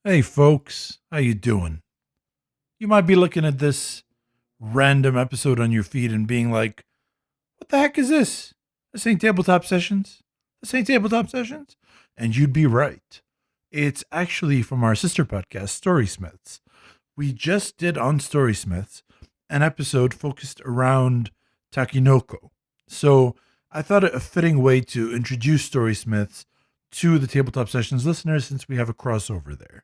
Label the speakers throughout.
Speaker 1: Hey folks, how you doing? You might be looking at this random episode on your feed and being like, what the heck is this? This ain't Tabletop Sessions. This ain't Tabletop Sessions. And you'd be right. It's actually from our sister podcast, Storysmiths. We just did on Storysmiths an episode focused around Takenoko. So I thought it a fitting way to introduce Storysmiths to the Tabletop Sessions listeners since we have a crossover there.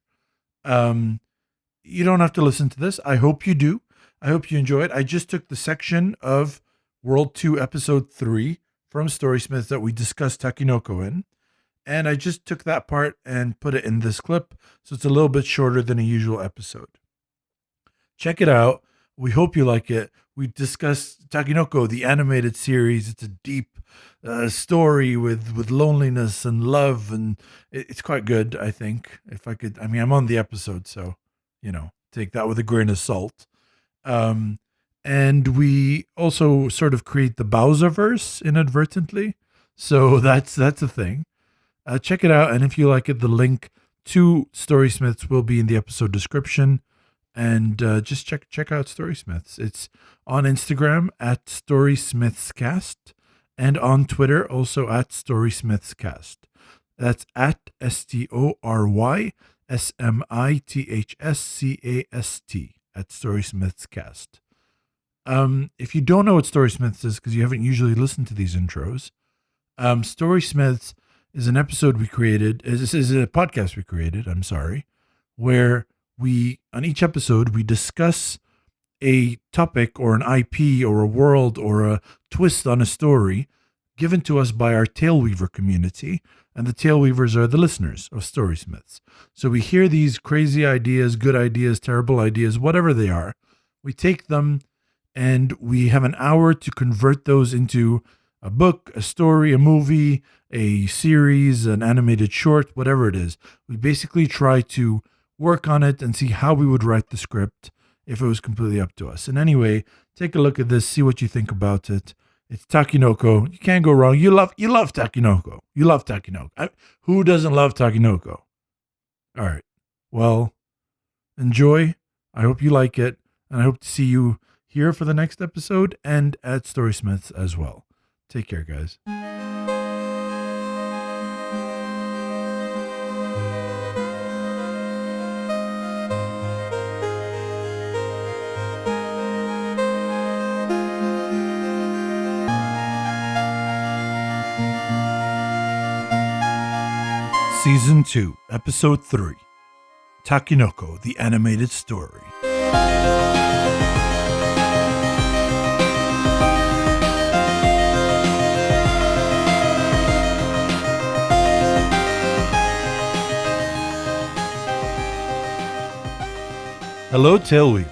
Speaker 1: You don't have to listen to this. I hope you do. I hope you enjoy it. I just took the section of World 2, Episode 3 from Storysmiths that we discussed Takenoko in, and I just took that part and put it in this clip, so it's a little bit shorter than a usual episode. Check it out. We hope you like it. We discussed Takenoko, the animated series. It's a deep story with loneliness and love, and it's quite good, I think. If I could, I'm on the episode, so, take that with a grain of salt. And we also sort of create the Bauza-Verse inadvertently. So that's a thing. Check it out, and if you like it, the link to Storysmiths will be in the episode description. And just check out Storysmiths. It's on Instagram at StorysmithsCast and on Twitter also at StorysmithsCast. That's at StorysmithsCast at StorysmithsCast. If you don't know what Storysmiths is because you haven't usually listened to these intros, Storysmiths is an episode we created. This is a podcast we created. Where on each episode, we discuss a topic or an IP or a world or a twist on a story given to us by our Tailweaver community. And the Tailweavers are the listeners of Storysmiths. So we hear these crazy ideas, good ideas, terrible ideas, whatever they are. We take them and we have an hour to convert those into a book, a story, a movie, a series, an animated short, whatever it is. We basically try to work on it and see how we would write the script if it was completely up to us. And anyway, take a look at this, see what you think about it. It's Takenoko. You can't go wrong. You love Takenoko. You love Takenoko. Who doesn't love Takenoko? All right. Well, enjoy. I hope you like it. And I hope to see you here for the next episode and at Storysmiths as well. Take care, guys. Season 2, Episode 3, Takenoko, the Animated Story. Hello, Tailweavers.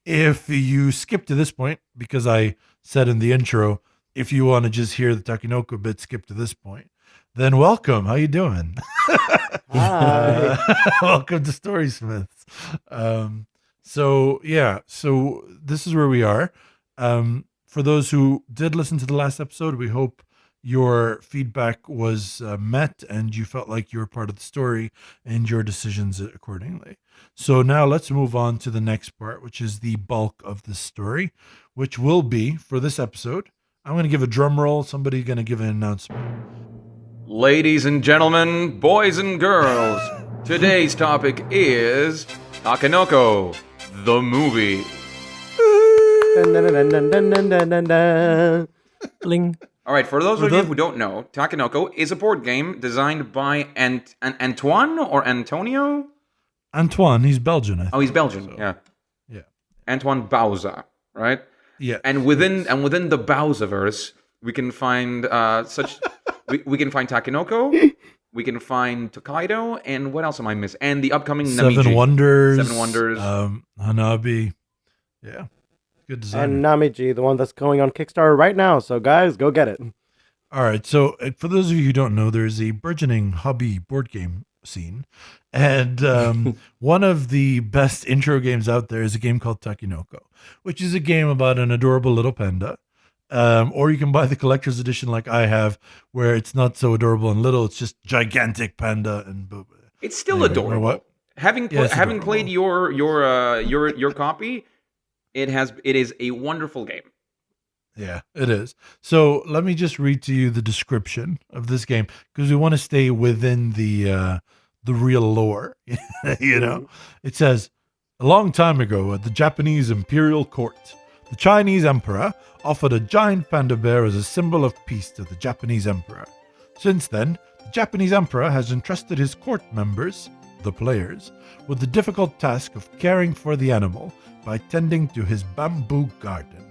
Speaker 1: If you skip to this point, because I said in the intro, if you want to just hear the Takenoko bit, skip to this point, then welcome. How you doing?
Speaker 2: Hi.
Speaker 1: Welcome to Storysmiths. So this is where we are. For those who did listen to the last episode, we hope your feedback was met and you felt like you were part of the story and your decisions accordingly. So now let's move on to the next part, which is the bulk of the story, which will be, for this episode, I'm going to give a drum roll. Somebody's going to give an announcement.
Speaker 3: Ladies and gentlemen, boys and girls, today's topic is Takenoko, the movie.
Speaker 2: Bling.
Speaker 3: All right, for those of you who don't know, Takenoko is a board game designed by Antoine or Antonio?
Speaker 1: Antoine, he's Belgian, I think.
Speaker 3: Oh, he's Belgian,
Speaker 1: So,
Speaker 3: yeah.
Speaker 1: yeah.
Speaker 3: Antoine Bauza, right?
Speaker 1: Yeah.
Speaker 3: And within the Bauza-Verse, we can find we can find Takenoko, we can find Tokaido, and what else am I missing? And the upcoming
Speaker 1: Seven
Speaker 3: Namiji.
Speaker 1: Wonders.
Speaker 3: Seven Wonders.
Speaker 1: Hanabi. Yeah. Good design.
Speaker 2: And Namiji, the one that's going on Kickstarter right now. So guys, go get it.
Speaker 1: All right. So for those of you who don't know, there's a burgeoning hobby board game scene. And one of the best intro games out there is a game called Takenoko, which is a game about an adorable little panda. Or you can buy the collector's edition like I have, where it's not so adorable and little. It's just gigantic panda and
Speaker 3: It's still adorable.
Speaker 1: What?
Speaker 3: having
Speaker 1: Yeah, it's
Speaker 3: having played
Speaker 1: adorable.
Speaker 3: your copy, it is a wonderful game.
Speaker 1: Yeah, it is. So let me just read to you the description of this game because we want to stay within the real lore. You know,
Speaker 2: Mhm.
Speaker 1: it says a long time ago at the Japanese imperial court, the Chinese emperor offered a giant panda bear as a symbol of peace to the Japanese emperor. Since then, the Japanese emperor has entrusted his court members, the players, with the difficult task of caring for the animal by tending to his bamboo garden.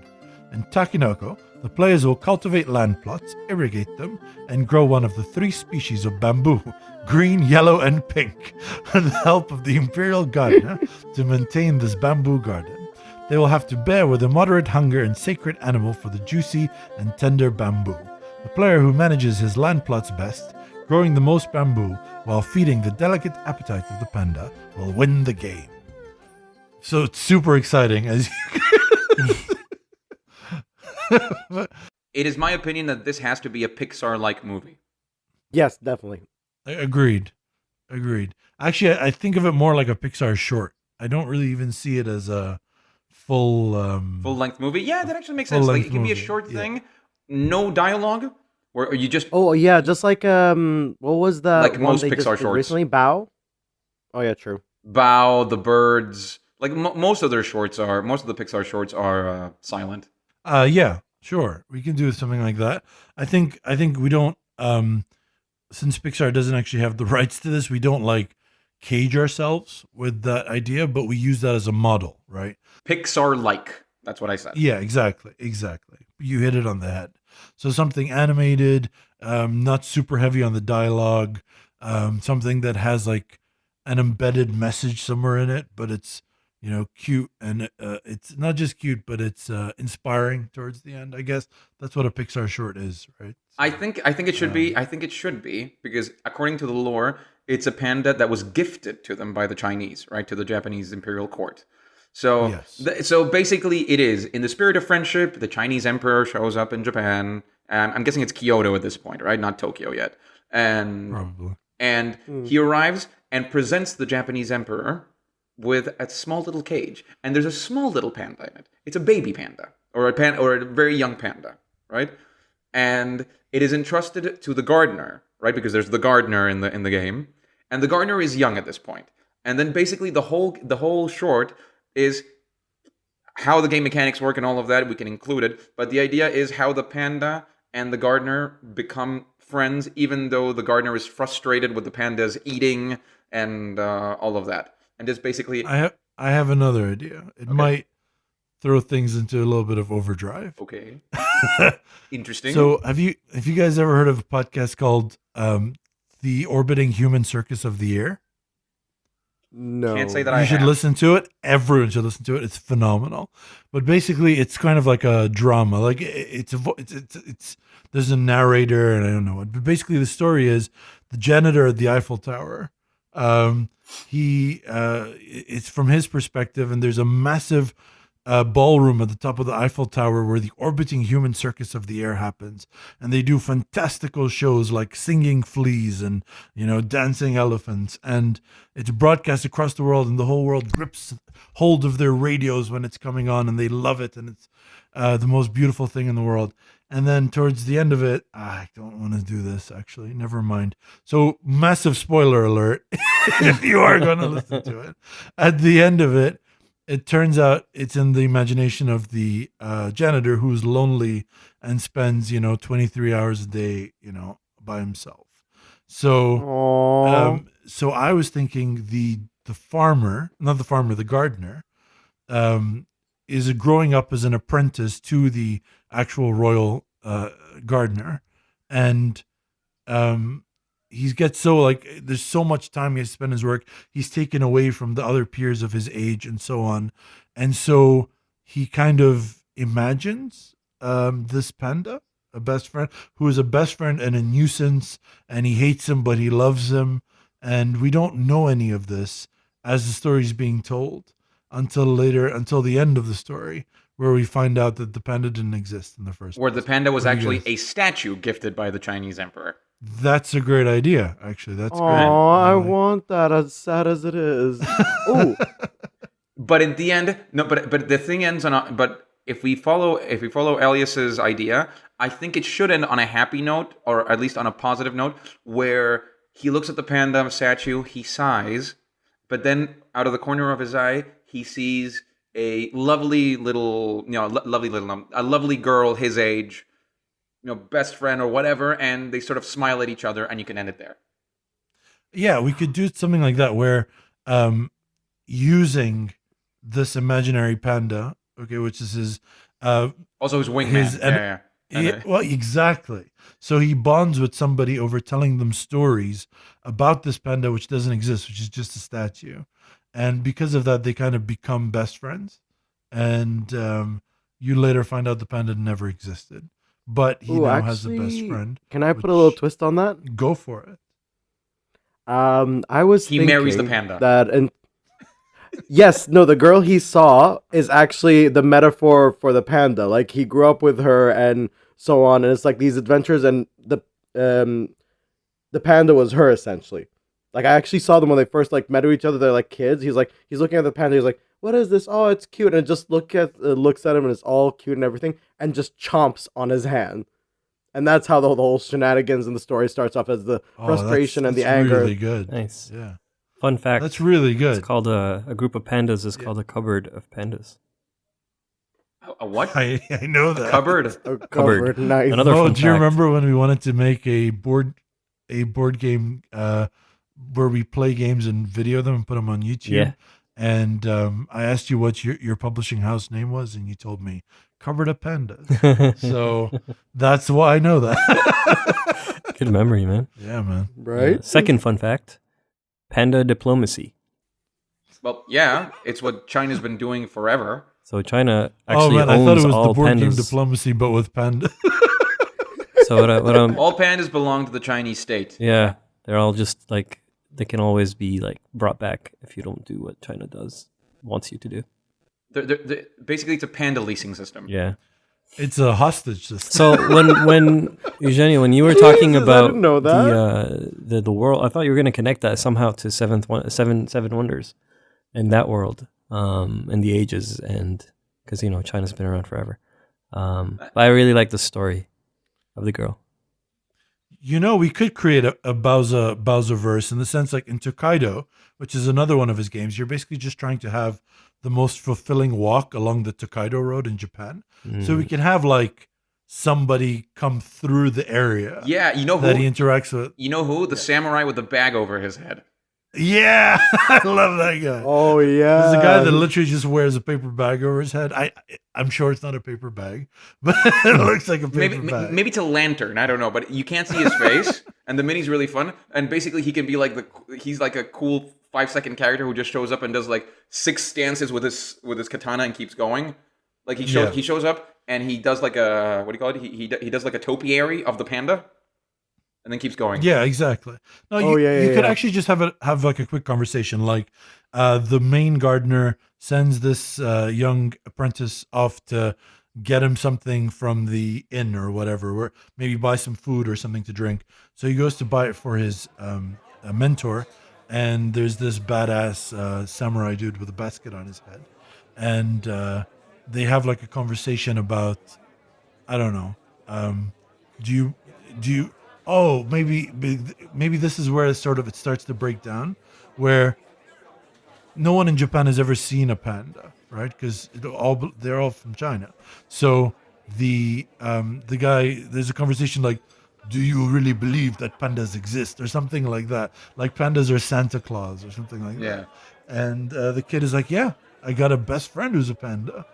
Speaker 1: In Takenoko, the players will cultivate land plots, irrigate them, and grow one of the 3 species of bamboo, green, yellow, and pink, with the help of the imperial gardener to maintain this bamboo garden. They will have to bear with a moderate hunger and sacred animal for the juicy and tender bamboo. The player who manages his land plots best, growing the most bamboo while feeding the delicate appetite of the panda, will win the game. So it's super exciting as
Speaker 3: It is my opinion that this has to be a Pixar-like movie.
Speaker 2: Yes, definitely.
Speaker 1: Agreed. Actually, I think of it more like a Pixar short. I don't really even see it as a full
Speaker 3: Full-length movie. Yeah, that actually makes sense. Like, it can be a short thing, no dialogue, or you just
Speaker 2: Oh yeah, just like what was the
Speaker 3: like
Speaker 2: one
Speaker 3: most
Speaker 2: they just
Speaker 3: Pixar
Speaker 2: did
Speaker 3: shorts.
Speaker 2: recently? Bow. Oh yeah, true.
Speaker 3: bow the birds. Like most of the Pixar shorts are silent.
Speaker 1: Yeah, sure. We can do something like that. I think we don't since Pixar doesn't actually have the rights to this, we don't like cage ourselves with that idea, but we use that as a model, right?
Speaker 3: Pixar-like. That's what I said.
Speaker 1: Yeah, exactly. You hit it on the head. So something animated, not super heavy on the dialogue, something that has like an embedded message somewhere in it, but it's cute and it's not just cute, but it's inspiring towards the end. I guess that's what a Pixar short is, right?
Speaker 3: I think it should be. I think it should be because according to the lore, it's a panda that was gifted to them by the Chinese, right, to the Japanese imperial court. So,
Speaker 1: Yes.
Speaker 3: so basically, it is in the spirit of friendship. The Chinese emperor shows up in Japan. I'm guessing it's Kyoto at this point, right? Not Tokyo yet. And
Speaker 1: Probably.
Speaker 3: he arrives and presents the Japanese emperor with a small little cage, and there's a small little panda in it. It's a baby panda or a very young panda, right? And it is entrusted to the gardener, right? Because there's the gardener in the game, and the gardener is young at this point. And then basically the whole short is how the game mechanics work and all of that. We can include it, but the idea is how the panda and the gardener become friends, even though the gardener is frustrated with the panda's eating and all of that. And just basically,
Speaker 1: I have another idea. It might throw things into a little bit of overdrive.
Speaker 3: okay, interesting.
Speaker 1: So have you guys ever heard of a podcast called The Orbiting Human Circus of the Air?
Speaker 2: No.
Speaker 3: Can't say that
Speaker 1: You
Speaker 3: I
Speaker 1: should
Speaker 3: have.
Speaker 1: listen to it. Everyone should listen to it. It's phenomenal. But basically, it's kind of like a drama. Like it's there's a narrator, and I don't know what. But basically, the story is the janitor at the Eiffel Tower. It's from his perspective, and there's a massive ballroom at the top of the Eiffel Tower where the orbiting human circus of the air happens, and they do fantastical shows like singing fleas and dancing elephants, and it's broadcast across the world, and the whole world grips hold of their radios when it's coming on, and they love it, and it's the most beautiful thing in the world. And then towards the end of it, I don't want to do this actually. Never mind. So massive spoiler alert if you are going to listen to it. At the end of it, it turns out it's in the imagination of the janitor who's lonely and spends 23 hours a day by himself. So
Speaker 2: Aww.
Speaker 1: so I was thinking the farmer, not the farmer, the gardener, is growing up as an apprentice to the actual royal gardener, and he gets so there's so much time he has to spend his work. He's taken away from the other peers of his age and so on, and so he kind of imagines this panda, a best friend, who is a best friend and a nuisance, and he hates him but he loves him, and we don't know any of this as the story is being told until the end of the story, where we find out that the panda didn't exist in the first
Speaker 3: Where
Speaker 1: place.
Speaker 3: the panda was
Speaker 1: What do you
Speaker 3: actually
Speaker 1: guys-
Speaker 3: a statue gifted by the Chinese emperor.
Speaker 1: That's a great idea. Actually, that's
Speaker 2: Oh,
Speaker 1: great.
Speaker 2: I
Speaker 1: like-
Speaker 2: want that, as sad as it is. Oh,
Speaker 3: But in the end, no. But the thing ends on. But if we follow Elias's idea, I think it should end on a happy note, or at least on a positive note, where he looks at the panda statue, he sighs, but then out of the corner of his eye, he sees a lovely little, a lovely girl his age, best friend or whatever, and they sort of smile at each other, and you can end it there.
Speaker 1: Yeah, we could do something like that where using this imaginary panda, okay, which is his
Speaker 3: Also, his wingman.
Speaker 1: yeah. Well, exactly. So he bonds with somebody over telling them stories about this panda, which doesn't exist, which is just a statue. And because of that, they kind of become best friends. And you later find out the panda never existed. But he now has a best friend.
Speaker 2: Can I put a little twist on that?
Speaker 1: Go for it.
Speaker 2: I was
Speaker 3: He
Speaker 2: thinking
Speaker 3: marries the panda.
Speaker 2: that, and yes, no, the girl he saw is actually the metaphor for the panda. Like, he grew up with her and so on, and it's like these adventures, and the panda was her essentially. Like, I actually saw them when they first like met each other. They're like kids. He's looking at the panda. He's like, "What is this? Oh, it's cute." And just looks at him, and it's all cute and everything, and just chomps on his hand. And that's how the whole shenanigans in the story starts off, as the frustration and the anger.
Speaker 1: Really good.
Speaker 4: Nice.
Speaker 1: Yeah.
Speaker 4: Fun fact.
Speaker 1: That's really good.
Speaker 4: It's called a group of pandas is called a cupboard of pandas.
Speaker 3: A what?
Speaker 1: I know that.
Speaker 3: Cupboard.
Speaker 2: A
Speaker 4: Cupboard.
Speaker 2: covered knife.
Speaker 4: Another
Speaker 1: Oh,
Speaker 4: fun
Speaker 1: do you
Speaker 4: fact.
Speaker 1: remember when we wanted to make a board game where we play games and video them and put them on YouTube?
Speaker 4: Yeah.
Speaker 1: And I asked you what your publishing house name was, and you told me Cupboard of Pandas. So that's why I know that.
Speaker 4: Good memory, man.
Speaker 1: Yeah, man.
Speaker 2: Right?
Speaker 4: Second fun fact: panda diplomacy.
Speaker 3: Well, yeah, it's what China's been doing forever.
Speaker 4: So China
Speaker 1: Oh
Speaker 4: actually
Speaker 1: man, I thought
Speaker 4: owns
Speaker 1: it was the
Speaker 4: all
Speaker 1: board game
Speaker 4: pandas.
Speaker 1: diplomacy, but with panda.
Speaker 4: So what I'm
Speaker 3: All pandas belong to the Chinese state.
Speaker 4: yeah, they're all just like they can always be like brought back if you don't do what China wants you to do.
Speaker 3: Basically, it's a panda leasing system.
Speaker 4: Yeah.
Speaker 1: It's a hostage system.
Speaker 4: So when Eugenia, when you were talking
Speaker 2: Jesus, I
Speaker 4: about
Speaker 2: didn't know that.
Speaker 4: the world, I thought you were going to connect that somehow to seven wonders, and that world, and the ages, and because China's been around forever. But I really like the story of the girl.
Speaker 1: We could create a Bauza-Verse in the sense, like in Tokaido, which is another one of his games. You're basically just trying to have the most fulfilling walk along the Tokaido Road in Japan. So we can have like somebody come through the area.
Speaker 3: Yeah, you know
Speaker 1: that
Speaker 3: who?
Speaker 1: he interacts with.
Speaker 3: You know who? The samurai with the bag over his head.
Speaker 1: Yeah, I love that guy.
Speaker 2: Oh yeah.
Speaker 1: There's a guy that literally just wears a paper bag over his head. I'm sure it's not a paper bag, but it looks like a paper bag.
Speaker 3: Maybe it's a lantern. I don't know, but you can't see his face. And the mini's really fun. And basically, he can be like he's like a cool 5-second character who just shows up and does like 6 stances with his katana and keeps going. Like he shows up and he does like a what do you call it? He does like a topiary of the panda. And then keeps going.
Speaker 1: Yeah, exactly. No, you could actually just have like a quick conversation. Like the main gardener sends this young apprentice off to get him something from the inn or whatever, or maybe buy some food or something to drink. So he goes to buy it for his mentor, and there's this badass samurai dude with a basket on his head, and they have like a conversation about, I don't know, do you oh, maybe this is where it starts to break down, where no one in Japan has ever seen a panda, right? Because they're all from China. So the guy, there's a conversation like, do you really believe that pandas exist, or something like that? Like pandas are Santa Claus or something like that. And the kid is like, yeah, I got a best friend who's a panda.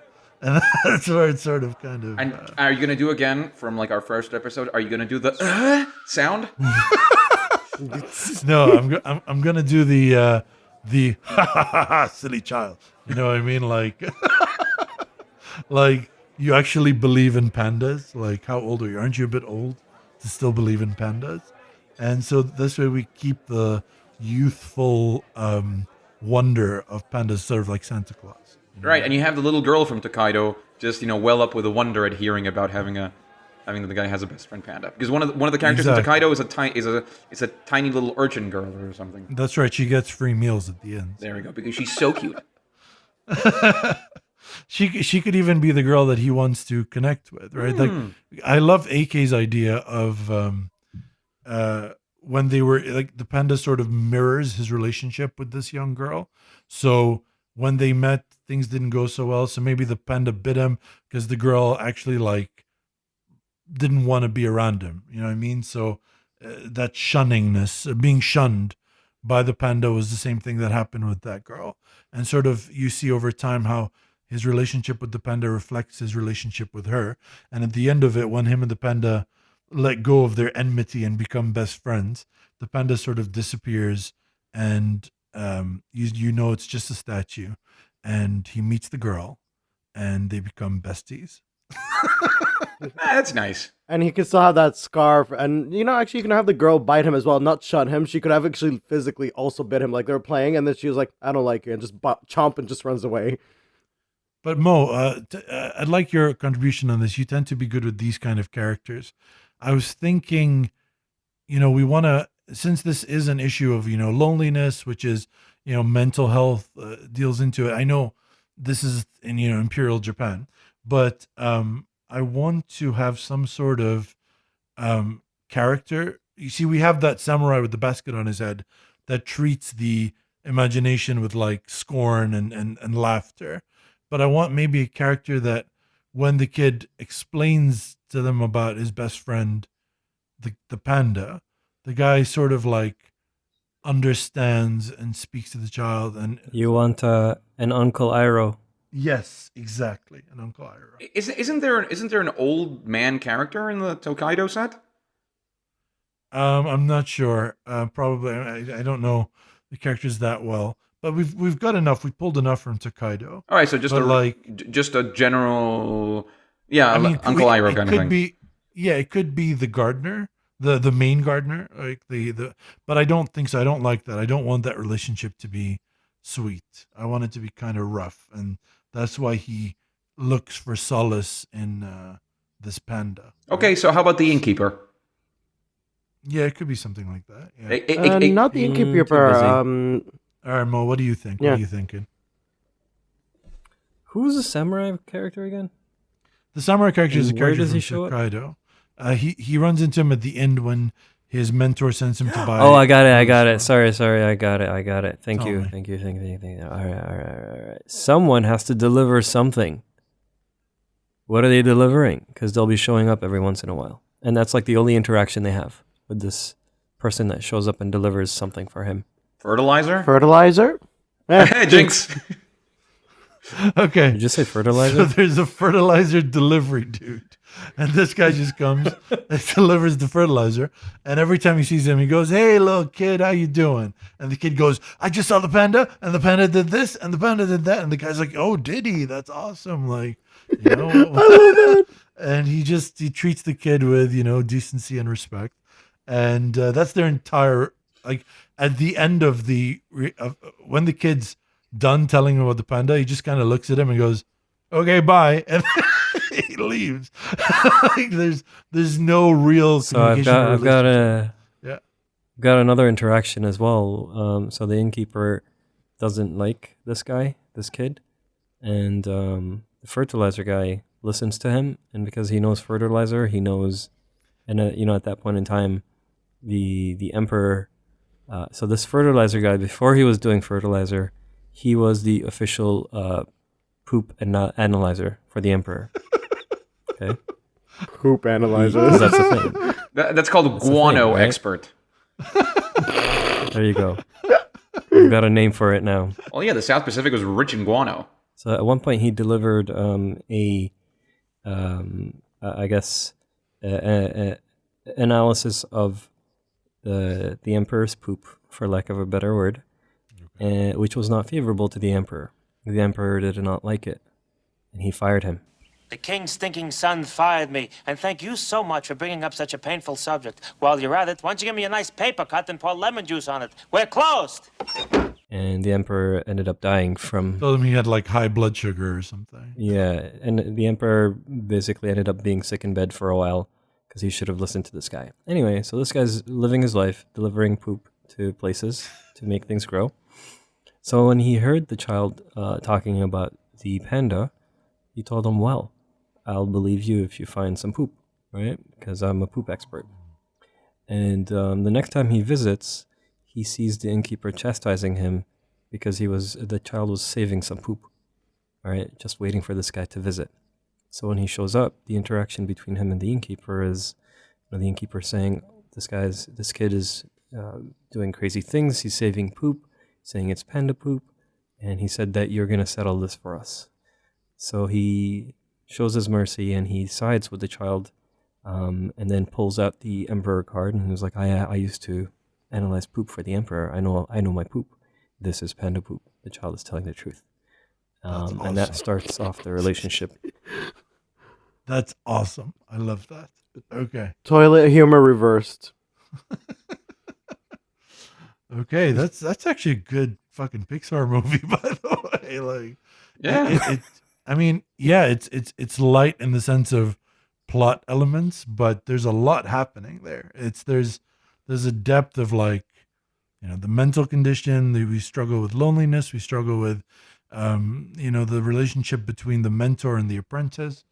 Speaker 1: And that's where it's sort of kind of.
Speaker 3: And are you gonna do again from like our first episode? Are you gonna do the sound?
Speaker 1: No, I'm gonna do the silly child. You know what I mean? Like, like you actually believe in pandas. Like, how old are you? Aren't you a bit old to still believe in pandas? And so this way we keep the youthful wonder of pandas, sort of like Santa Claus.
Speaker 3: Right, and you have the little girl from Tokaido just well up with a wonder at hearing about having a I mean, the guy has a best friend panda because one of the characters in Takedo is a tiny little urchin girl or something.
Speaker 1: That's right. She gets free meals at the end.
Speaker 3: There we go, because she's so cute.
Speaker 1: She could even be the girl that he wants to connect with, right? Like, I love AK's idea of when they were like the panda sort of mirrors his relationship with this young girl. So when they met, things didn't go so well. So maybe the panda bit him because the girl actually like didn't want to be around him. You know what I mean? So that shunningness, being shunned by the panda, was the same thing that happened with that girl. And sort of you see over time how his relationship with the panda reflects his relationship with her. And at the end of it, when him and the panda let go of their enmity and become best friends, the panda sort of disappears, and you know it's just a statue, and he meets the girl and they become besties.
Speaker 3: That's nice.
Speaker 2: And he can still have that scarf, and actually you can have the girl bite him as well, not shun him. She could have actually physically also bit him, like they were playing, and then she was like, I don't like you, and just chomp and just runs away.
Speaker 1: But Mo, I'd like your contribution on this. You tend to be good with these kind of characters. I was thinking, we want to, since this is an issue of, loneliness, which is, mental health deals into it. I know this is in, Imperial Japan, but I want to have some sort of character. You see, we have that samurai with the basket on his head that treats the imagination with like scorn and laughter. But I want maybe a character that when the kid explains to them about his best friend, the panda, the guy sort of like understands and speaks to the child. And
Speaker 4: you want an Uncle Iroh.
Speaker 1: Yes, exactly, an Uncle Iroh.
Speaker 3: Isn't there an old man character in the Tokaido set?
Speaker 1: I'm not sure. Probably I don't know the characters that well. But we've got enough. We pulled enough from Takedo.
Speaker 3: All right, so just a general, Uncle Iroh kind of thing.
Speaker 1: It could be the gardener, the main gardener, like the. But I don't think so. I don't like that. I don't want that relationship to be sweet. I want it to be kind of rough, and that's why he looks for solace in this panda.
Speaker 3: Okay, so how about the innkeeper?
Speaker 1: Yeah, it could be something like that. Yeah.
Speaker 2: Not the innkeeper.
Speaker 1: All right, Mo, what do you think?
Speaker 2: Yeah.
Speaker 1: What are you thinking?
Speaker 4: Who's the samurai character again?
Speaker 1: The samurai character is a character
Speaker 4: does
Speaker 1: from
Speaker 4: he show
Speaker 1: Takedo. He runs into him at the end when his mentor sends him to buy.
Speaker 4: Oh, I got it. Sorry, I got it. Thank you. All right. Someone has to deliver something. What are they delivering? Because they'll be showing up every once in a while. And that's like the only interaction they have with this person that shows up and delivers something for him.
Speaker 2: Fertilizer?
Speaker 3: Hey, Jinx.
Speaker 1: Okay.
Speaker 4: Did you say fertilizer?
Speaker 1: So there's a fertilizer delivery dude. And this guy just comes and delivers the fertilizer. And every time he sees him, he goes, "Hey, little kid, how you doing?" And the kid goes, "I just saw the panda, and the panda did this, and the panda did that." And the guy's like, "Oh, did he? That's awesome." Like, I love that. And he treats the kid with, decency and respect. And that's their entire, like, at the end of when the kid's done telling him about the panda, he just kind of looks at him and goes, "Okay, bye," and he leaves. Like, there's no real communication.
Speaker 4: So I've got another interaction as well. So the innkeeper doesn't like this kid, and the fertilizer guy listens to him, and because he knows fertilizer, he knows, and at that point in time, the emperor. So this fertilizer guy, before he was doing fertilizer, he was the official poop analyzer for the emperor. Okay.
Speaker 2: Poop analyzer.
Speaker 4: That's the thing.
Speaker 3: That's called guano
Speaker 4: thing, right?
Speaker 3: expert.
Speaker 4: There you go. We've got a name for it now.
Speaker 3: Well, yeah, the South Pacific was rich in guano.
Speaker 4: So at one point he delivered analysis of the emperor's poop, for lack of a better word, which was not favorable to the emperor. The emperor did not like it, and he fired him.
Speaker 5: The king's stinking son fired me, and thank you so much for bringing up such a painful subject. While you're at it, why don't you give me a nice paper cut and pour lemon juice on it? We're closed!
Speaker 4: and the emperor ended up dying from.
Speaker 1: Told him he had like high blood sugar or something.
Speaker 4: Yeah, and the emperor basically ended up being sick in bed for a while because he should have listened to this guy. Anyway, so this guy's living his life, delivering poop to places to make things grow. So when he heard the child talking about the panda, he told him, well, I'll believe you if you find some poop, right? Because I'm a poop expert. And the next time he visits, he sees the innkeeper chastising him because the child was saving some poop, right? Just waiting for this guy to visit. So when he shows up, the interaction between him and the innkeeper is, the innkeeper saying, this kid is doing crazy things. He's saving poop, saying it's panda poop, and he said that you're gonna settle this for us. So he shows his mercy and he sides with the child, and then pulls out the emperor card and he was like, I used to analyze poop for the emperor. I know my poop. This is panda poop. The child is telling the truth.
Speaker 1: Awesome.
Speaker 4: And that starts off the relationship.
Speaker 1: That's awesome. I love that. Okay.
Speaker 2: Toilet humor reversed.
Speaker 1: Okay, that's actually a good fucking Pixar movie, by the way. Like,
Speaker 3: Yeah.
Speaker 1: It's light in the sense of plot elements, but there's a lot happening there. There's a depth of like, the mental condition. We struggle with loneliness. We struggle with, the relationship between the mentor and the apprentice.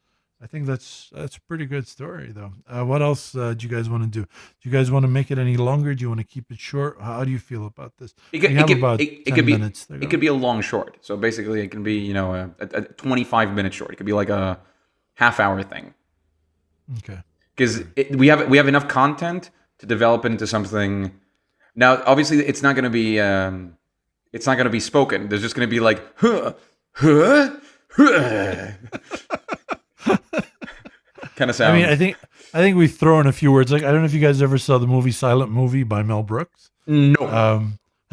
Speaker 1: I think that's a pretty good story, though. What else do you guys want to do? Do you guys want to make it any longer? Do you want to keep it short? How do you feel about this?
Speaker 3: It could,
Speaker 1: We
Speaker 3: it
Speaker 1: have
Speaker 3: could,
Speaker 1: about
Speaker 3: it,
Speaker 1: 10
Speaker 3: could be
Speaker 1: minutes to go.
Speaker 3: it could be a long short. So basically, it can be a 25-minute short. It could be like a half-hour thing.
Speaker 1: Okay.
Speaker 3: Because we have enough content to develop into something. Now, obviously, it's not going to be spoken. There's just going to be like kind of sound.
Speaker 1: I mean, I think we've thrown a few words. Like, I don't know if you guys ever saw the movie Silent Movie by Mel Brooks.
Speaker 3: No.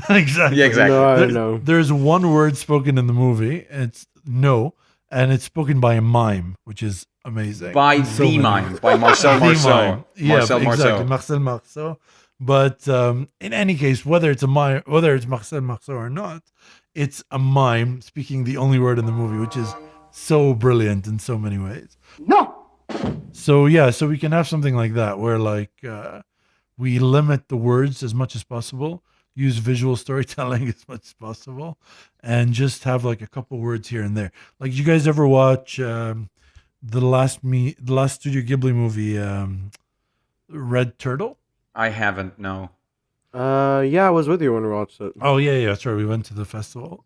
Speaker 1: Exactly.
Speaker 3: Yeah, exactly.
Speaker 2: No, I know.
Speaker 1: There's one word spoken in the movie. It's no, and it's spoken by a mime, which is amazing.
Speaker 3: By
Speaker 1: In so
Speaker 3: the
Speaker 1: many
Speaker 3: mime,
Speaker 1: ways.
Speaker 3: by Marcel
Speaker 1: The
Speaker 3: Marceau.
Speaker 1: mime. Yeah,
Speaker 3: Marcel
Speaker 1: exactly.
Speaker 3: Marceau.
Speaker 1: Marcel Marceau. But in any case, whether it's a mime, whether it's Marcel Marceau or not, it's a mime speaking the only word in the movie, which is so brilliant in so many ways.
Speaker 2: No.
Speaker 1: So we can have something like that where like we limit the words as much as possible, use visual storytelling as much as possible, and just have like a couple words here and there. Like, you guys ever watch the last Studio Ghibli movie, Red Turtle?
Speaker 3: I haven't. No.
Speaker 2: Yeah, I was with you when we watched it.
Speaker 1: Oh yeah, that's right. We went to the festival.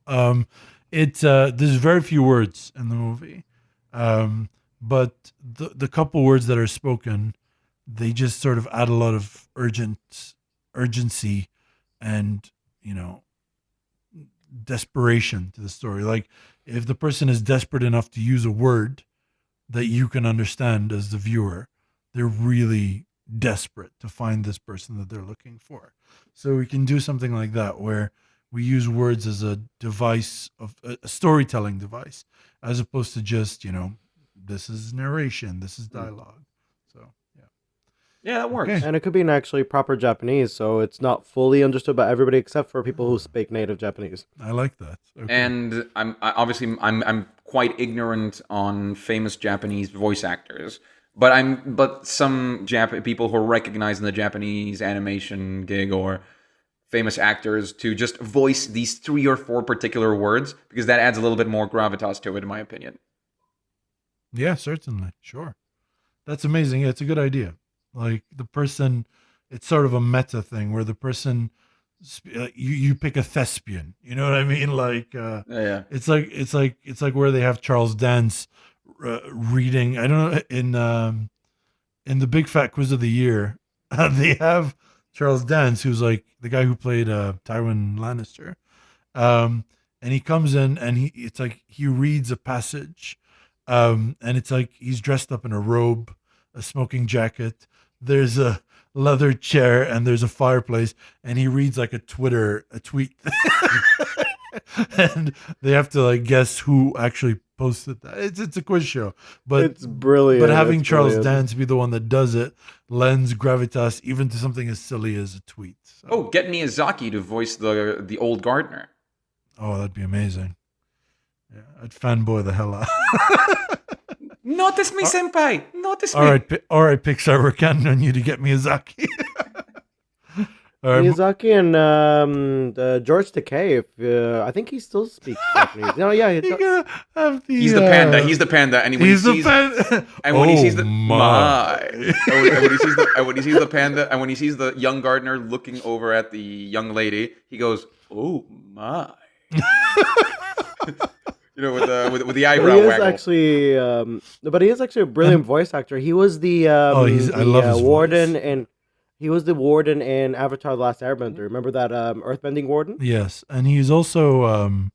Speaker 1: There's very few words in the movie, but the couple words that are spoken, they just sort of add a lot of urgency and desperation to the story. Like, if the person is desperate enough to use a word that you can understand as the viewer, they're really desperate to find this person that they're looking for. So we can do something like that where we use words as a device of a storytelling device, as opposed to just, this is narration, this is dialogue. So, yeah.
Speaker 3: Yeah, that works.
Speaker 1: Okay.
Speaker 2: And it could be in actually proper Japanese, so it's not fully understood by everybody except for people who speak native Japanese.
Speaker 1: I like that. Okay.
Speaker 3: And I'm quite ignorant on famous Japanese voice actors, but some people who are recognized in the Japanese animation gig or famous actors to just voice these 3 or 4 particular words, because that adds a little bit more gravitas to it, in my opinion.
Speaker 1: Yeah, certainly. Sure. That's amazing. Yeah, it's a good idea. Like, the person, it's sort of a meta thing where the person, you pick a thespian. You know what I mean? Like,
Speaker 3: Yeah.
Speaker 1: it's like where they have Charles Dance reading. I don't know, in the Big Fat Quiz of the Year, they have Charles Dance, who's like the guy who played Tywin Lannister, and he comes in and it's like he reads a passage, and it's like he's dressed up in a robe, a smoking jacket. There's a leather chair and there's a fireplace, and he reads like a tweet, and they have to like guess who actually posted that. It's a quiz show, but
Speaker 2: It's brilliant.
Speaker 1: But having
Speaker 2: It's
Speaker 1: Charles
Speaker 2: brilliant.
Speaker 1: Dance be the one that does it lends gravitas even to something as silly as a tweet. So.
Speaker 3: Oh, get Miyazaki to voice the old gardener.
Speaker 1: Oh, that'd be amazing. Yeah, I'd fanboy the hell out.
Speaker 3: Notice me, senpai. Notice me.
Speaker 1: All right, Pixar, we're counting on you to get Miyazaki. All right,
Speaker 2: Miyazaki and George Takei. If I think he still speaks Japanese. No, yeah,
Speaker 1: you gotta have the,
Speaker 3: He's the panda. He's the panda. And when he sees,
Speaker 1: panda.
Speaker 3: and when he sees the
Speaker 1: my.
Speaker 3: and when he sees the panda, and when he sees the young gardener looking over at the young lady, he goes, "Oh my." With the eyebrow waggle.
Speaker 2: But he is actually a brilliant voice actor. He was the
Speaker 1: I love his
Speaker 2: warden,
Speaker 1: voice.
Speaker 2: and he was the warden in Avatar: The Last Airbender. Remember that earthbending warden?
Speaker 1: Yes, and he's also,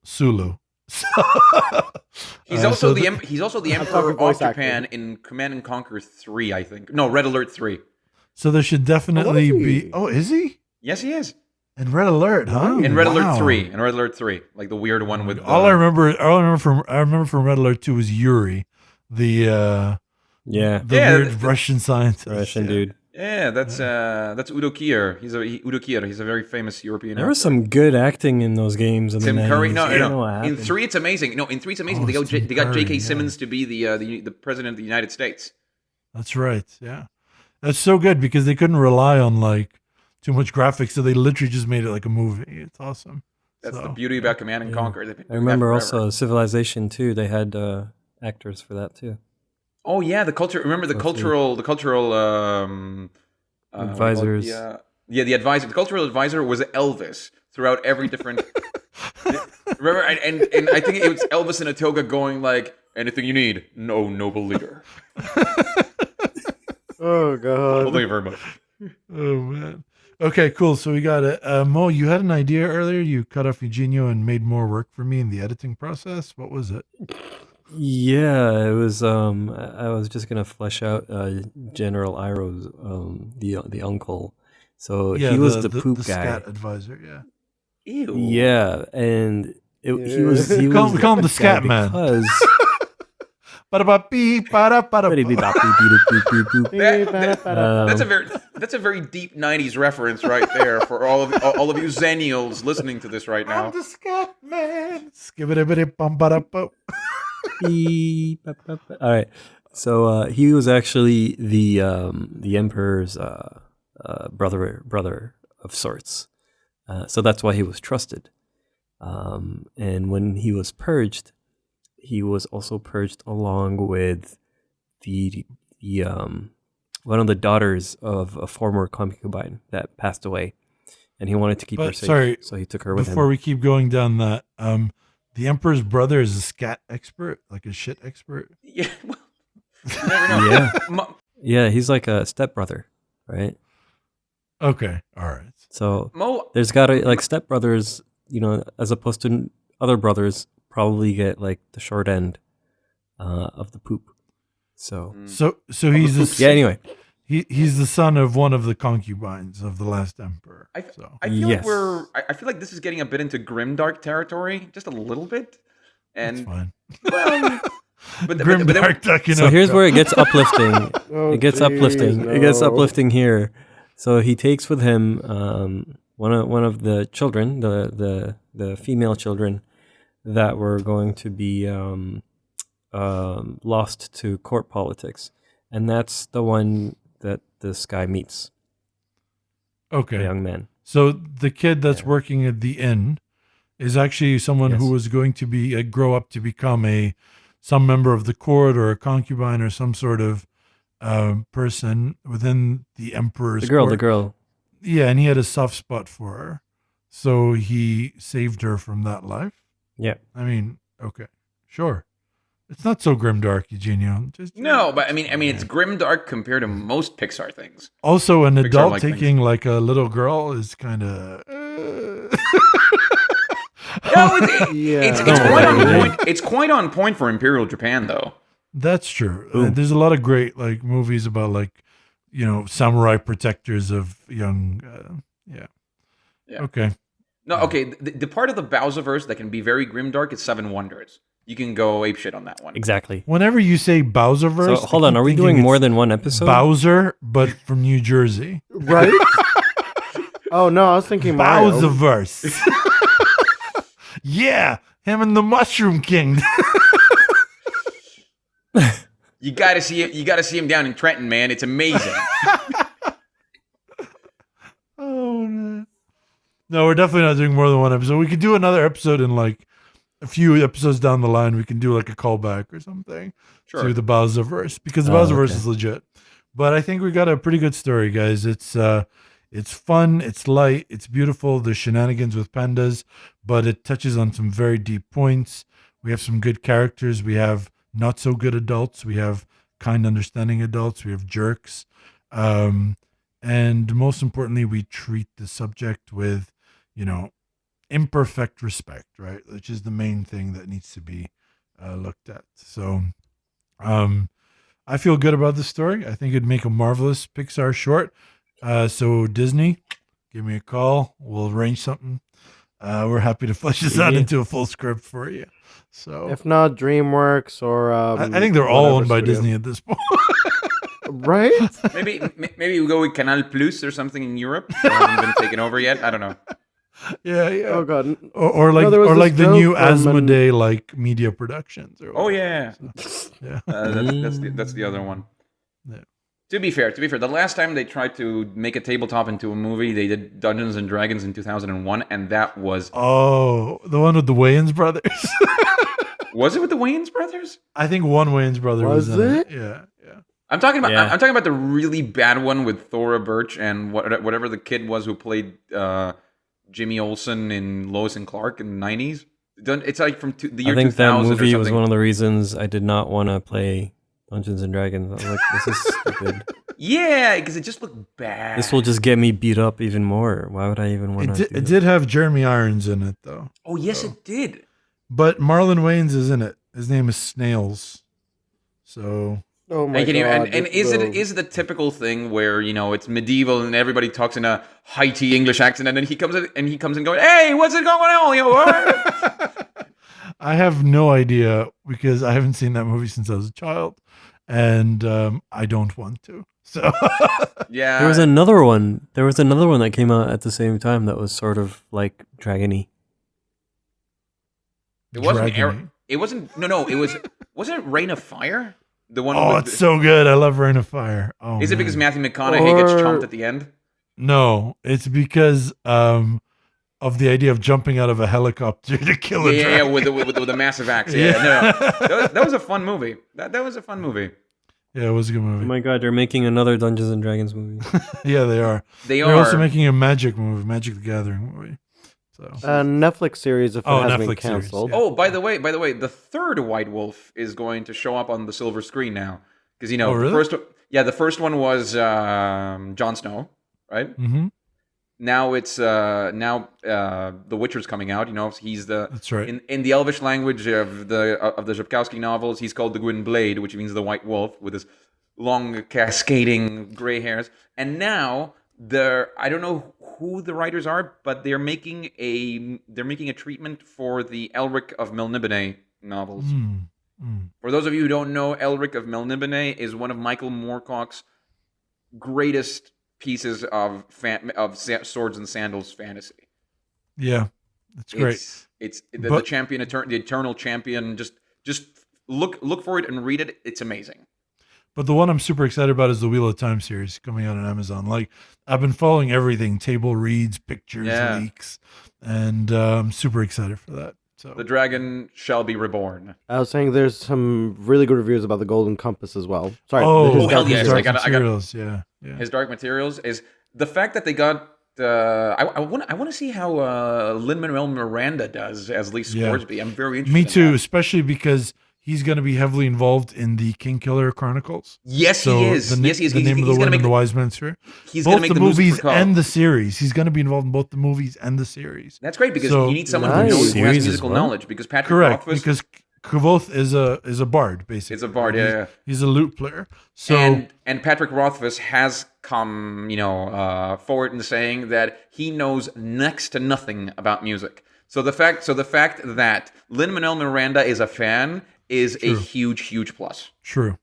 Speaker 1: Sulu.
Speaker 3: He's also the Emperor of
Speaker 2: voice
Speaker 3: Japan in Command and Conquer 3, I think. No, Red Alert 3.
Speaker 1: So there should definitely
Speaker 2: Oh, is he?
Speaker 1: be. Oh, is he?
Speaker 3: Yes, he is.
Speaker 1: In Red Alert, huh?
Speaker 3: In Red Alert
Speaker 1: Wow.
Speaker 3: 3. In Red Alert 3. Like the weird one with
Speaker 1: All I remember from Red Alert 2 was Yuri, the weird Russian scientist.
Speaker 4: Russian dude.
Speaker 3: Yeah, that's Udo Kier. He's a very famous European
Speaker 4: There
Speaker 3: actor.
Speaker 4: was some good acting in those games. In
Speaker 3: Tim
Speaker 4: the 90s.
Speaker 3: Curry.
Speaker 4: I don't know what
Speaker 3: No. In
Speaker 4: happened.
Speaker 3: 3, it's amazing. No, in 3, it's amazing.
Speaker 1: Oh,
Speaker 3: They
Speaker 1: it's Tim
Speaker 3: got J.K.
Speaker 1: Curry,
Speaker 3: Simmons to be the president of the United States.
Speaker 1: That's right. Yeah, that's so good because they couldn't rely on like too much graphics, so they literally just made it like a movie. It's awesome.
Speaker 3: That's
Speaker 1: So,
Speaker 3: the beauty about Command and Conquer. They've been
Speaker 4: I
Speaker 3: doing that
Speaker 4: remember
Speaker 3: forever.
Speaker 4: also Civilization 2. They had actors for that too.
Speaker 3: Oh yeah, the culture. Remember the cultural
Speaker 4: Advisors.
Speaker 3: The advisor. The cultural advisor was Elvis throughout every different. Remember, and I think it was Elvis in a toga going like, "Anything you need, no noble leader."
Speaker 2: Oh god.
Speaker 3: Well, thank you very much.
Speaker 1: Oh man. Okay, cool. So we got it. Mo, you had an idea earlier. You cut off Eugenio and made more work for me in the editing process. What was it?
Speaker 4: Yeah, it was. I was just gonna flesh out General Iroh's the uncle. So he was the poop guy.
Speaker 1: Scat advisor. Yeah.
Speaker 3: Ew.
Speaker 4: Yeah, and he was
Speaker 1: We call him the
Speaker 4: guy
Speaker 1: scat man.
Speaker 4: because
Speaker 1: Ba-da-ba-bee, ba-da-ba-da-ba.
Speaker 3: That's a very deep '90s reference right there for all of you Zennials listening to this right now.
Speaker 1: I'm the scat man. Skibidi-bidi-bum-ba-da-bo.
Speaker 4: All right. So he was actually the emperor's brother of sorts. So that's why he was trusted. And when he was purged, he was also purged along with the one of the daughters of a former concubine that passed away, and he wanted to keep her safe.
Speaker 1: Sorry,
Speaker 4: so he took her with him.
Speaker 1: Before we keep going down that, the emperor's brother is a scat expert, like a shit expert.
Speaker 3: Yeah. Well, you never know.
Speaker 4: Yeah. Yeah, he's like a stepbrother, right?
Speaker 1: Okay, all right.
Speaker 4: So
Speaker 3: Mo,
Speaker 4: there's got to like stepbrothers, as opposed to other brothers, probably get like the short end of the poop. So
Speaker 1: So he's
Speaker 4: yeah. Anyway,
Speaker 1: he's the son of one of the concubines of the last emperor.
Speaker 3: I
Speaker 1: So
Speaker 3: feel
Speaker 4: Yes.
Speaker 3: like I feel like this is getting a bit into grimdark territory, just a little bit.
Speaker 1: that's
Speaker 3: And
Speaker 1: fine.
Speaker 3: well, but
Speaker 1: Grim
Speaker 3: then-
Speaker 1: dark ducking
Speaker 4: so
Speaker 1: up.
Speaker 4: here's where it gets uplifting.
Speaker 2: Oh,
Speaker 4: It gets
Speaker 2: jeez,
Speaker 4: uplifting. It gets
Speaker 2: no.
Speaker 4: uplifting here. So he takes with him one of the children, the female children that were going to be lost to court politics, and that's the one that this guy meets, the
Speaker 1: Okay.
Speaker 4: young man.
Speaker 1: So the kid that's working at the inn is actually someone who
Speaker 4: Yes.
Speaker 1: was going to be grow up to become some member of the court or a concubine or some sort of person within the emperor's
Speaker 4: The girl.
Speaker 1: court. Yeah, and he had a soft spot for her, so he saved her from that life.
Speaker 4: Yeah.
Speaker 1: I mean, okay, sure. It's not so grimdark, Eugenio. Just
Speaker 3: no, but I mean, it's grimdark compared to most Pixar things.
Speaker 1: Also, an adult
Speaker 3: Pixar-like
Speaker 1: taking like a little girl is kind of.
Speaker 3: No,
Speaker 2: Yeah.
Speaker 3: it's quite on point. It's quite on point for Imperial Japan, though.
Speaker 1: That's true.
Speaker 4: Ooh.
Speaker 1: There's a lot of great like movies about like, samurai protectors of young. Yeah. Okay.
Speaker 3: No, okay. The part of the Bauza-Verse that can be very grimdark is Seven Wonders. You can go apeshit on that one.
Speaker 4: Exactly.
Speaker 1: Whenever you say Bauza-Verse,
Speaker 4: So hold on, are we doing more than one episode?
Speaker 1: Bowser, but from New Jersey?
Speaker 2: Right? Oh no, I was thinking Mario.
Speaker 1: Bauza-Verse. Yeah, him and the Mushroom King.
Speaker 3: You gotta see it. You gotta see him down in Trenton, man. It's amazing.
Speaker 1: Oh man. No, we're definitely not doing more than one episode. We could do another episode in like a few episodes down the line. We can do like a callback or something to the Bauza-Verse, because the Bauza-Verse is legit. But I think we got a pretty good story, guys. It's fun, it's light, it's beautiful. There's shenanigans with pandas, but it touches on some very deep points. We have some good characters. We have not so good adults. We have kind, understanding adults. We have jerks. And most importantly, we treat the subject with, imperfect respect, right? Which is the main thing that needs to be looked at. So I feel good about the story. I think it'd make a marvelous Pixar short. So Disney, give me a call. We'll arrange something. We're happy to flesh this out into a full script for you. So
Speaker 2: if not DreamWorks or
Speaker 1: I think they're all owned by Disney at this point.
Speaker 2: Right?
Speaker 3: Maybe we go with Canal Plus or something in Europe. They haven't been taken over yet. I don't know.
Speaker 1: Yeah.
Speaker 2: Oh god.
Speaker 1: Or like the new Asmodee like media productions.
Speaker 3: Oh yeah.
Speaker 1: Yeah.
Speaker 3: That's the other one.
Speaker 1: Yeah.
Speaker 3: To be fair, the last time they tried to make a tabletop into a movie, they did Dungeons and Dragons in 2001, and that was
Speaker 1: the one with the Wayans brothers.
Speaker 3: Was it with the Wayans brothers?
Speaker 1: I think one Wayans brother was in it. Yeah.
Speaker 3: I'm talking about the really bad one with Thora Birch and whatever the kid was who played Jimmy Olsen in Lois and Clark in the 90s. It's like from the year 2000 or something.
Speaker 4: I think that movie was one of the reasons I did not want to play Dungeons and Dragons. I was like, this is stupid.
Speaker 3: Yeah, because it just looked bad.
Speaker 4: This will just get me beat up even more. Why would I even want to?
Speaker 1: It did have Jeremy Irons in it, though.
Speaker 3: Oh yes, it did.
Speaker 1: But Marlon Wayans is in it. His name is Snails. So.
Speaker 2: Oh my god!
Speaker 3: And is it the typical thing where it's medieval and everybody talks in a high tea English accent, and then he comes in going, "Hey, what's it going on, what?"
Speaker 1: I have no idea because I haven't seen that movie since I was a child, and I don't want to. So
Speaker 3: yeah,
Speaker 4: there was another one. That came out at the same time that was sort of like dragony.
Speaker 3: It wasn't. It wasn't. No. It was. Wasn't it Reign of Fire? The one.
Speaker 1: Oh, it's so good. I love Reign of Fire. Oh,
Speaker 3: is it because Matthew McConaughey gets chomped at the end?
Speaker 1: No, it's because of the idea of jumping out of a helicopter to kill a dragon.
Speaker 3: Yeah, with a massive axe. Yeah. That was a fun movie. That was a fun movie.
Speaker 1: Yeah, it was a good movie.
Speaker 4: Oh my god, they're making another Dungeons and Dragons movie.
Speaker 1: Yeah, they are. They're also making a Magic movie, Magic the Gathering movie. So
Speaker 2: a Netflix series if it has been canceled.
Speaker 1: Yeah.
Speaker 3: Oh, by the way, the third White Wolf is going to show up on the silver screen now because
Speaker 1: really?
Speaker 3: the first one was Jon Snow, right?
Speaker 1: Mm-hmm.
Speaker 3: Now it's The Witcher's coming out. He's
Speaker 1: that's right.
Speaker 3: In the Elvish language of the Zhopkowski novels, he's called the Gwyn Blade, which means the White Wolf with his long cascading gray hairs. And now I don't know who the writers are, but they're making a treatment for the Elric of Melniboné novels. For those of you who don't know, Elric of Melniboné is one of Michael Moorcock's greatest pieces of swords and sandals fantasy.
Speaker 1: Yeah, that's great.
Speaker 3: It's the champion, the eternal champion. Just look for it and read it. It's amazing.
Speaker 1: But the one I'm super excited about is the Wheel of Time series coming out on Amazon. Like, I've been following everything, table reads, pictures, leaks, and I'm super excited for that. So
Speaker 3: the dragon shall be reborn.
Speaker 2: I was saying there's some really good reviews about the Golden Compass as well. Sorry.
Speaker 3: Hell yes!
Speaker 1: Dark Materials. Yeah.
Speaker 3: His Dark Materials is the fact that they got. I want to see how Lin-Manuel Miranda does as Lee Scoresby. I'm very interested.
Speaker 1: Me too,
Speaker 3: in
Speaker 1: especially because he's going to be heavily involved in the Kingkiller Chronicles.
Speaker 3: Yes, he is.
Speaker 1: He is.
Speaker 3: The
Speaker 1: Name of the Wind and the Wise Men's Fear.
Speaker 3: He's going to make
Speaker 1: the movies and the series. He's going to be involved in both the movies and the series.
Speaker 3: That's great because you need someone who knows who has musical knowledge. Because Patrick Rothfuss,
Speaker 1: because Kvoth is a bard, basically.
Speaker 3: He's a bard, yeah.
Speaker 1: He's a lute player. So
Speaker 3: and Patrick Rothfuss has come, forward in saying that he knows next to nothing about music. So the fact that Lin-Manuel Miranda is a fan is a huge plus.
Speaker 1: True.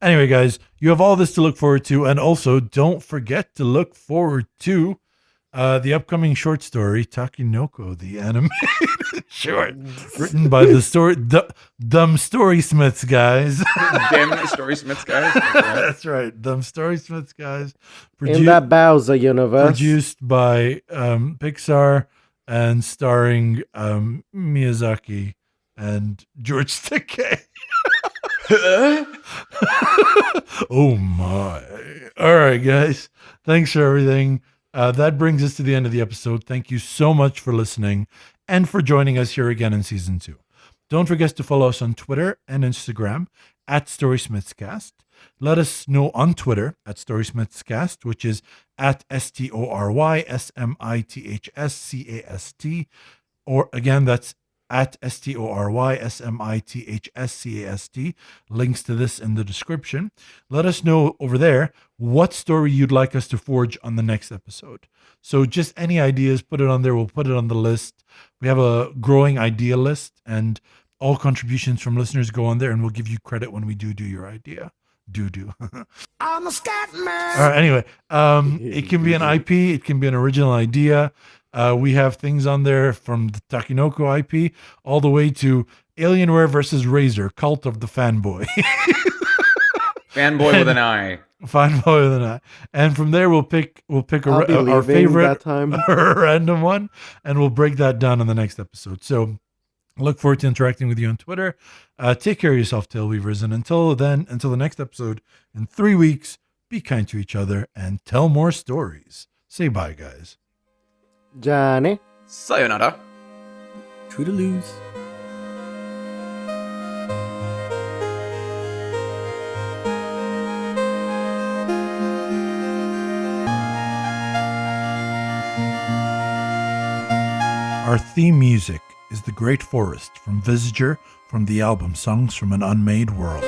Speaker 1: Anyway, guys, you have all this to look forward to, and also don't forget to look forward to The upcoming short story, Takenoko, the animated short, written by the Storysmiths guys.
Speaker 3: Damn Storysmiths guys. Okay.
Speaker 1: That's right, them Storysmiths guys.
Speaker 2: In that Bauza universe.
Speaker 1: Produced by Pixar and starring Miyazaki and George Takei. Oh my. All right, guys. Thanks for everything. That brings us to the end of the episode. Thank you so much for listening and for joining us here again in season 2. Don't forget to follow us on Twitter and Instagram at StorysmithsCast. Let us know on Twitter at StorysmithsCast, which is at StorysMithsCast. Or again, that's at StorysMithsCast. Links to this in the description. Let us know over there what story you'd like us to forge on the next episode. So just any ideas, put it on there. We'll put it on the list. We have a growing idea list, and all contributions from listeners go on there, and we'll give you credit when we do your idea. I'm a scat man. All right, anyway, it can be an IP. It can be an original idea. We have things on there from the Takenoko IP all the way to Alienware versus Razer, Cult of the Fanboy.
Speaker 3: Fanboy with an eye.
Speaker 1: Fanboy with an eye. And from there, we'll pick our favorite random one, and we'll break that down in the next episode. So look forward to interacting with you on Twitter. Take care of yourself, Tailweavers. And until the next episode in 3 weeks, be kind to each other and tell more stories. Say bye, guys.
Speaker 2: Johnny.
Speaker 3: Sayonara.
Speaker 4: Toodaloos.
Speaker 1: Our theme music is The Great Forest from Visager from the album Songs from an Unmade World.